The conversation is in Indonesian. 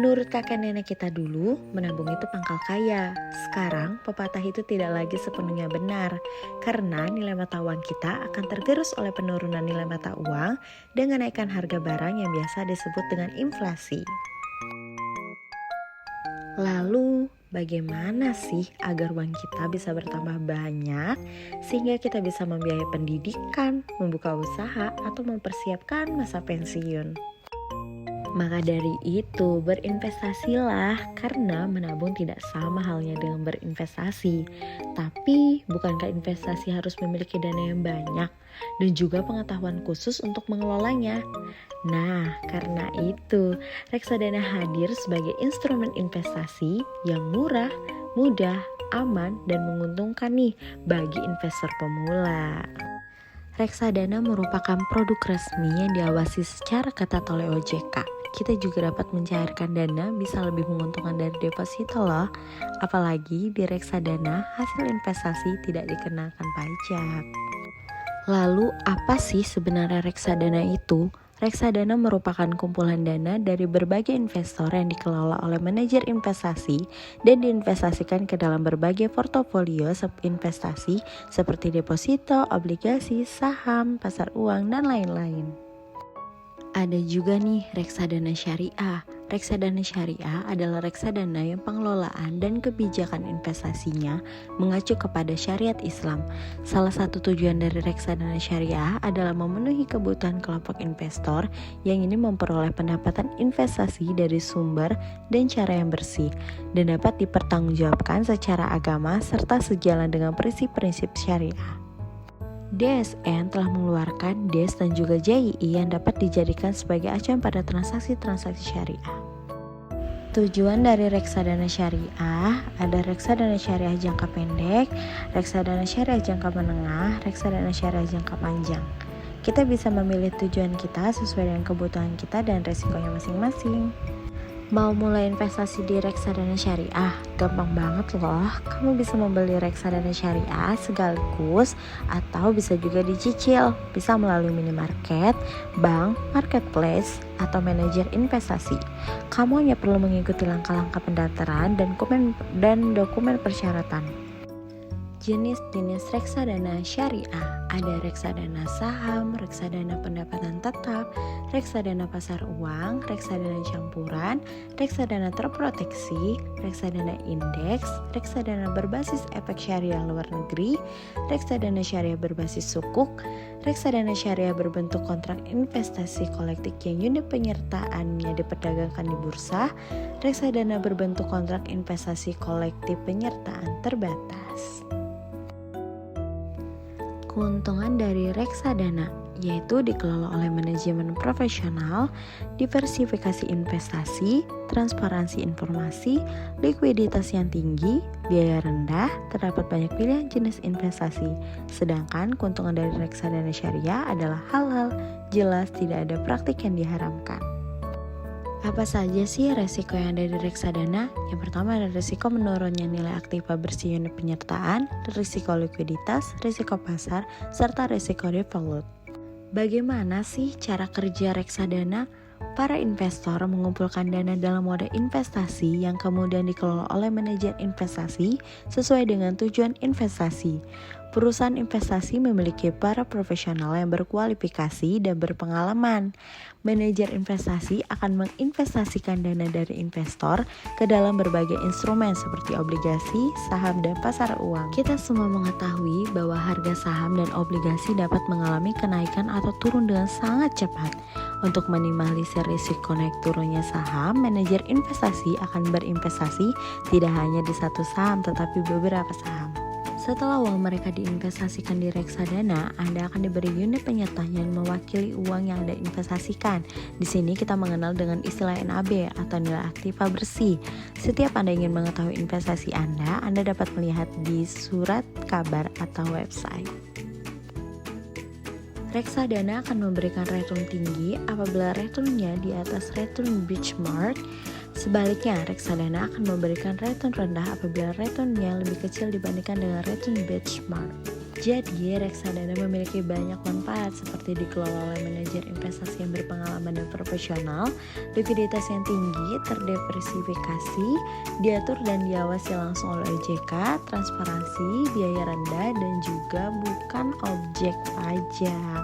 Menurut kakek nenek kita dulu, menabung itu pangkal kaya. Sekarang, pepatah itu tidak lagi sepenuhnya benar, karena nilai mata uang kita akan tergerus oleh penurunan nilai mata uang dan kenaikan harga barang yang biasa disebut dengan inflasi. Lalu, bagaimana sih agar uang kita bisa bertambah banyak sehingga kita bisa membiayai pendidikan, membuka usaha, atau mempersiapkan masa pensiun? Maka dari itu, berinvestasilah, karena menabung tidak sama halnya dengan berinvestasi. Tapi, bukankah investasi harus memiliki dana yang banyak dan juga pengetahuan khusus untuk mengelolanya? Nah, karena itu, reksadana hadir sebagai instrumen investasi yang murah, mudah, aman, dan menguntungkan nih bagi investor pemula. Reksadana merupakan produk resmi yang diawasi secara ketat oleh OJK. Kita juga dapat mencairkan dana bisa lebih menguntungkan dari deposito loh. Apalagi di reksadana hasil investasi tidak dikenakan pajak. Lalu apa sih sebenarnya reksadana itu? Reksadana merupakan kumpulan dana dari berbagai investor yang dikelola oleh manajer investasi dan diinvestasikan ke dalam berbagai portofolio investasi seperti deposito, obligasi, saham, pasar uang, dan lain-lain. Ada juga nih reksadana syariah. Reksadana syariah adalah reksadana yang pengelolaan dan kebijakan investasinya mengacu kepada syariat Islam. Salah satu tujuan dari reksadana syariah adalah memenuhi kebutuhan kelompok investor yang ingin memperoleh pendapatan investasi dari sumber dan cara yang bersih dan dapat dipertanggungjawabkan secara agama serta sejalan dengan prinsip-prinsip syariah. DSN telah mengeluarkan DES dan juga JII yang dapat dijadikan sebagai acuan pada transaksi-transaksi syariah. Tujuan dari reksadana syariah ada reksadana syariah jangka pendek, reksadana syariah jangka menengah, reksadana syariah jangka panjang. Kita bisa memilih tujuan kita sesuai dengan kebutuhan kita dan resikonya masing-masing. Mau mulai investasi di reksadana syariah? Gampang banget loh. Kamu bisa membeli reksadana syariah sekaligus atau bisa juga dicicil. Bisa melalui minimarket, bank, marketplace, atau manajer investasi. Kamu hanya perlu mengikuti langkah-langkah pendaftaran dan dokumen persyaratan. Jenis-jenis reksadana syariah ada reksadana saham, reksadana pendapatan tetap, reksadana pasar uang, reksadana campuran, reksadana terproteksi, reksadana indeks, reksadana berbasis efek syariah luar negeri, reksadana syariah berbasis sukuk, reksadana syariah berbentuk kontrak investasi kolektif yang unit penyertaannya diperdagangkan di bursa, reksadana berbentuk kontrak investasi kolektif penyertaan terbatas. Keuntungan dari reksadana yaitu dikelola oleh manajemen profesional, diversifikasi investasi, transparansi informasi, likuiditas yang tinggi, biaya rendah, terdapat banyak pilihan jenis investasi. Sedangkan keuntungan dari reksadana syariah adalah halal, jelas tidak ada praktik yang diharamkan. Apa saja sih resiko yang ada di reksadana? Yang pertama ada risiko menurunnya nilai aktiva bersih unit penyertaan, risiko likuiditas, risiko pasar, serta risiko default. Bagaimana sih cara kerja reksadana? Para investor mengumpulkan dana dalam mode investasi yang kemudian dikelola oleh manajer investasi sesuai dengan tujuan investasi. Perusahaan investasi memiliki para profesional yang berkualifikasi dan berpengalaman. Manajer investasi akan menginvestasikan dana dari investor ke dalam berbagai instrumen seperti obligasi, saham, dan pasar uang. Kita semua mengetahui bahwa harga saham dan obligasi dapat mengalami kenaikan atau turun dengan sangat cepat. Untuk minimalisir risiko naik turunnya saham, manajer investasi akan berinvestasi tidak hanya di satu saham tetapi beberapa saham. Setelah uang mereka diinvestasikan di reksadana, Anda akan diberi unit penyertaan yang mewakili uang yang Anda investasikan. Di sini kita mengenal dengan istilah NAB atau nilai aktiva bersih. Setiap Anda ingin mengetahui investasi Anda dapat melihat di surat kabar atau website. Reksadana akan memberikan return tinggi apabila returnnya di atas return benchmark. Sebaliknya, reksadana akan memberikan return rendah apabila returnnya lebih kecil dibandingkan dengan return benchmark. Jadi, reksadana memiliki banyak manfaat seperti dikelola oleh manajer investasi yang berpengalaman dan profesional, likuiditas yang tinggi, terdiversifikasi, diatur dan diawasi langsung oleh OJK, transparansi, biaya rendah, dan juga bukan objek pajak.